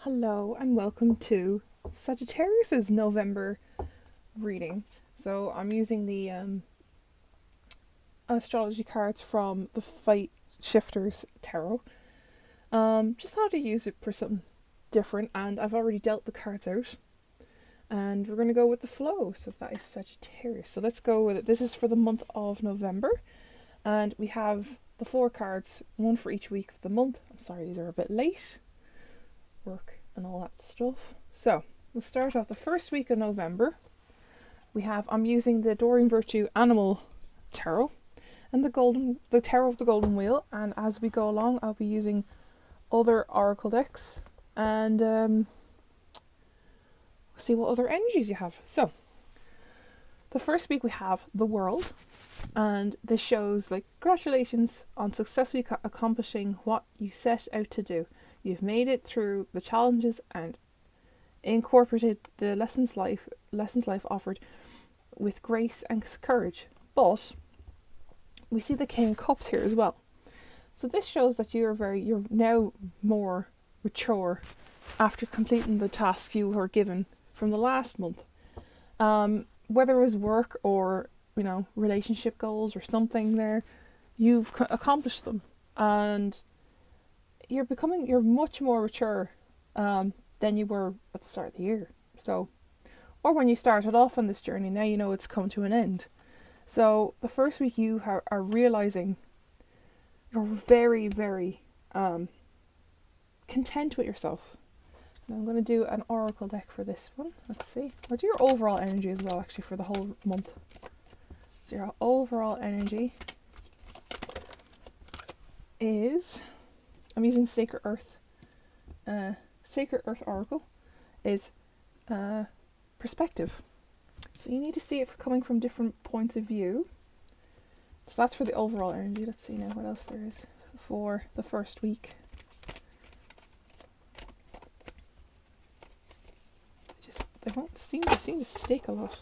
Hello and welcome to Sagittarius's November reading. So I'm using the astrology cards from the Fight Shifters Tarot. Just thought I'd use it for something different, and I've already dealt the cards out. And we're going to go with the flow. So that is Sagittarius. So let's go with it. This is for the month of November, and we have the 4 cards, one for each week of the month. I'm sorry, these are a bit late. Work and all that stuff. So we'll start off the first week of November. I'm using the Doreen Virtue Animal Tarot and the Tarot of the Golden Wheel, and as we go along I'll be using other oracle decks and see what other energies you have. So the first week we have the World, and this shows like congratulations on successfully accomplishing what you set out to do. You've made it through the challenges and incorporated the lessons life offered with grace and courage. But we see the King of Cups here as well. So this shows that you're now more mature after completing the tasks you were given from the last month. Whether it was work or relationship goals or something, there you've accomplished them, and you're much more mature than you were at the start of the year. So, or when you started off on this journey, now you know it's come to an end. So the first week you are realizing you're very, very content with yourself. Now I'm going to do an oracle deck for this one. Let's see. I'll do your overall energy as well, actually, for the whole month. So your overall energy is, I'm using Sacred Earth. Sacred Earth Oracle is perspective. So you need to see it coming from different points of view. So that's for the overall energy. Let's see now what else there is for the first week. They seem to stick a lot.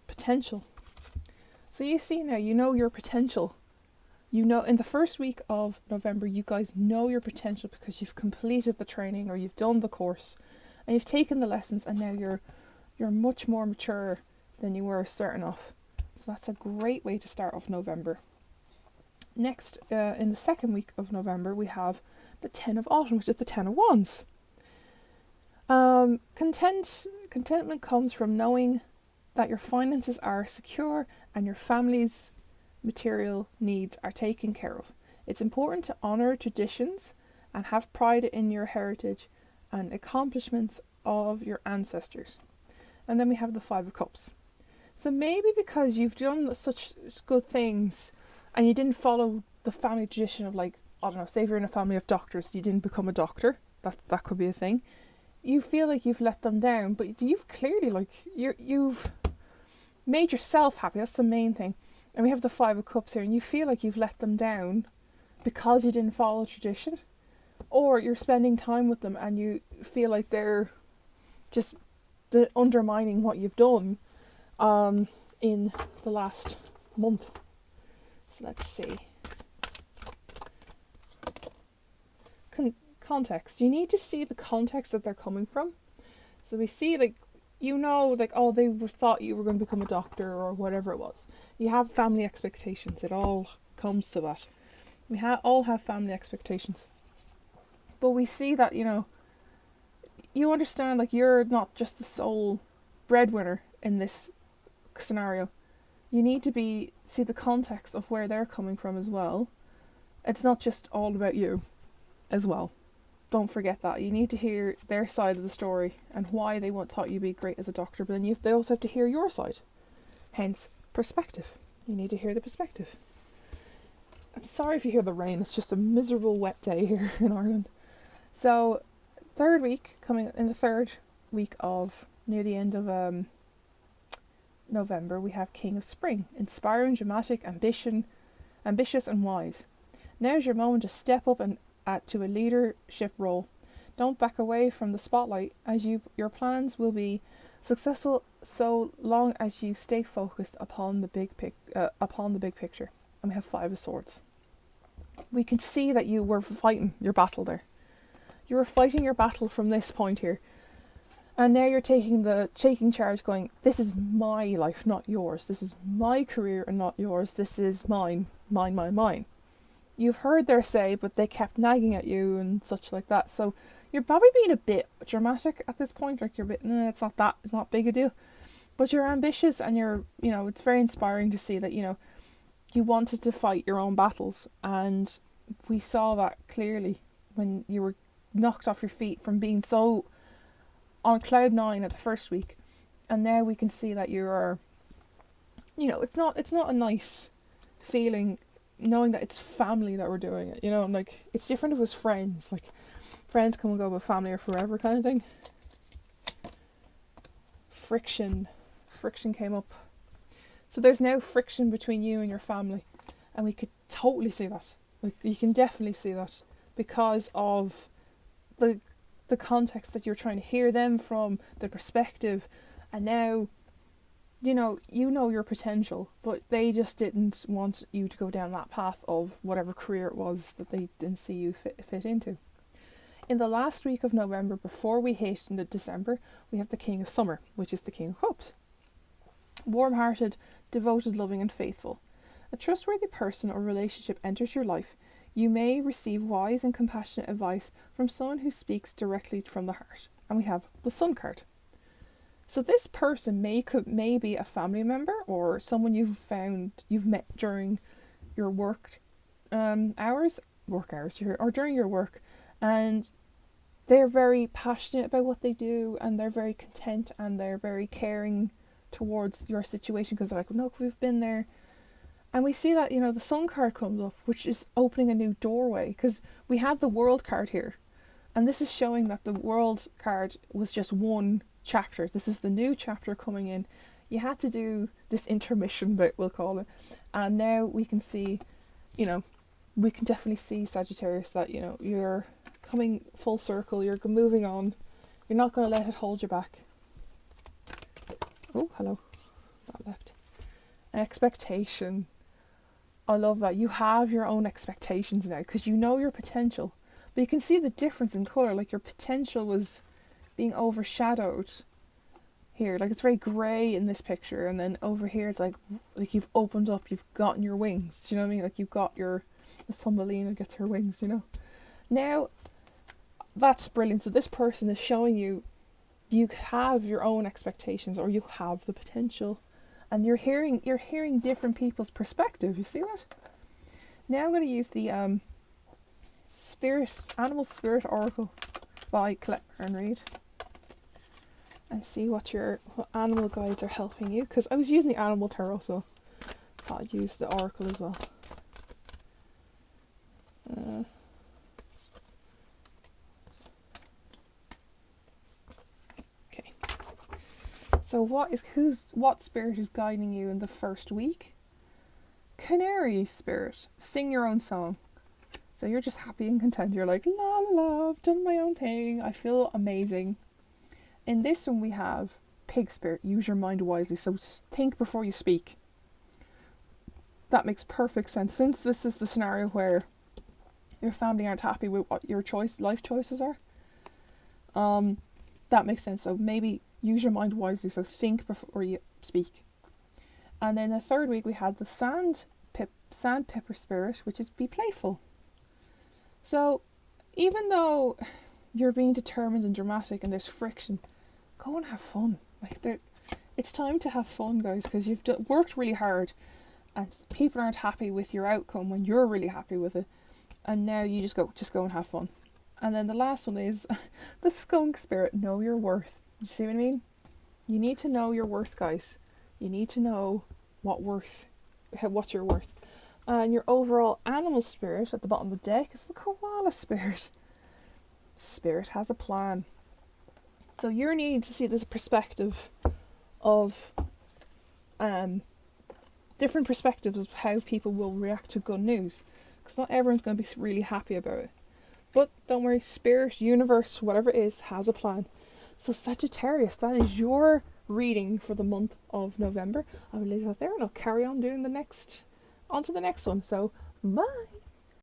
Potential. So you see now, you know your potential. You know, in the first week of November, you guys know your potential because you've completed the training or you've done the course and you've taken the lessons, and now you're much more mature than you were starting off. So that's a great way to start off November. Next, in the second week of November, we have the 10 of Autumn, which is the 10 of Wands. Contentment comes from knowing that your finances are secure and your family's material needs are taken care of. It's important to honour traditions and have pride in your heritage and accomplishments of your ancestors. And then we have the 5 of Cups. So maybe because you've done such good things and you didn't follow the family tradition of, like, I don't know, say if you're in a family of doctors, you didn't become a doctor, that could be a thing. You feel like you've let them down, but you've clearly, you've made yourself happy. That's the main thing. And we have the 5 of Cups here, and you feel like you've let them down because you didn't follow tradition, or you're spending time with them and you feel like they're just undermining what you've done in the last month. So let's see. Context. You need to see the context that they're coming from. So we see, oh, they thought you were going to become a doctor or whatever it was. You have family expectations. It all comes to that. We all have family expectations. But we see that, you understand, you're not just the sole breadwinner in this scenario. You need to see the context of where they're coming from as well. It's not just all about you as well. Don't forget that. You need to hear their side of the story and why they thought you'd be great as a doctor, but then they also have to hear your side. Hence, perspective. You need to hear the perspective. I'm sorry if you hear the rain. It's just a miserable wet day here in Ireland. So, coming in the third week of, near the end of November, we have King of Spring. Inspiring, dramatic, ambitious and wise. Now's your moment to step up and to a leadership role. Don't back away from the spotlight, as your plans will be successful so long as you stay focused upon the big picture. and we have Five of Swords. We can see that you were fighting your battle there. You were fighting your battle from this point here. And now you're taking charge, going, this is my life, not yours. This is my career and not yours. This is mine, mine, mine, mine. You've heard their say, but they kept nagging at you and such like that. So you're probably being a bit dramatic at this point. Like, you're a bit, it's not big a deal. But you're ambitious, and it's very inspiring to see that, you wanted to fight your own battles. And we saw that clearly when you were knocked off your feet from being so on cloud 9 at the first week, and now we can see that you are, it's not a nice feeling knowing that it's family that were doing it, and like, it's different if it was friends, like friends come and go, but family are forever kind of thing. Friction came up, so there's now friction between you and your family, and we could totally see that. Like, you can definitely see that because of the context that you're trying to hear them from, the perspective, and now you know your potential, but they just didn't want you to go down that path of whatever career it was that they didn't see you fit into. In the last week of November, before we hit into December, we have the King of Summer, which is the King of Cups. Warm-hearted, devoted, loving and faithful. A trustworthy person or relationship enters your life. You may receive wise and compassionate advice from someone who speaks directly from the heart. And we have the Sun card. So this person may be a family member or someone you've met during your work hours, or during your work, and they're very passionate about what they do, and they're very content, and they're very caring towards your situation, because they're like, no, we've been there. And we see that, the Sun card comes up, which is opening a new doorway, because we had the World card here. And this is showing that the World card was just one chapter. This is the new chapter coming in. You had to do this intermission bit, we'll call it. And now we can see, we can definitely see, Sagittarius, that, you're coming full circle. You're moving on. You're not going to let it hold you back. Oh, hello. That left. Expectation. I love that. You have your own expectations now because you know your potential. But you can see the difference in colour. Like, your potential was being overshadowed here. Like, it's very grey in this picture. And then over here it's like you've opened up. You've gotten your wings. Do you know what I mean? Like, you've got the Thumbelina gets her wings, Now, that's brilliant. So this person is showing you have your own expectations, or you have the potential. And you're hearing different people's perspective. You see that? Now I'm going to use the Animal Spirit Oracle by Colette and Reid, and see what animal guides are helping you. Because I was using the Animal Tarot, so I thought I'd use the Oracle as well. So what spirit is guiding you in the first week? Canary spirit. Sing your own song. So you're just happy and content. You're like, la la la, I've done my own thing. I feel amazing. In this one we have pig spirit. Use your mind wisely. So think before you speak. That makes perfect sense. Since this is the scenario where your family aren't happy with what your life choices are. That makes sense. So maybe use your mind wisely, so think before you speak. And then the third week we had the sandpepper spirit, which is be playful. So even though you're being determined and dramatic and there's friction, go and have fun. It's time to have fun, guys, because you've worked really hard and people aren't happy with your outcome when you're really happy with it. And now you just go and have fun. And then the last one is the skunk spirit. Know your worth. You see what I mean? You need to know your worth, guys. You need to know what you're worth. And your overall animal spirit at the bottom of the deck is the koala spirit. Spirit has a plan. So you're needing to see this perspective of different perspectives of how people will react to good news. Because not everyone's going to be really happy about it. But don't worry, spirit, universe, whatever it is, has a plan. So Sagittarius, that is your reading for the month of November. I will leave that there and I'll carry on doing the next on to the next one. So bye.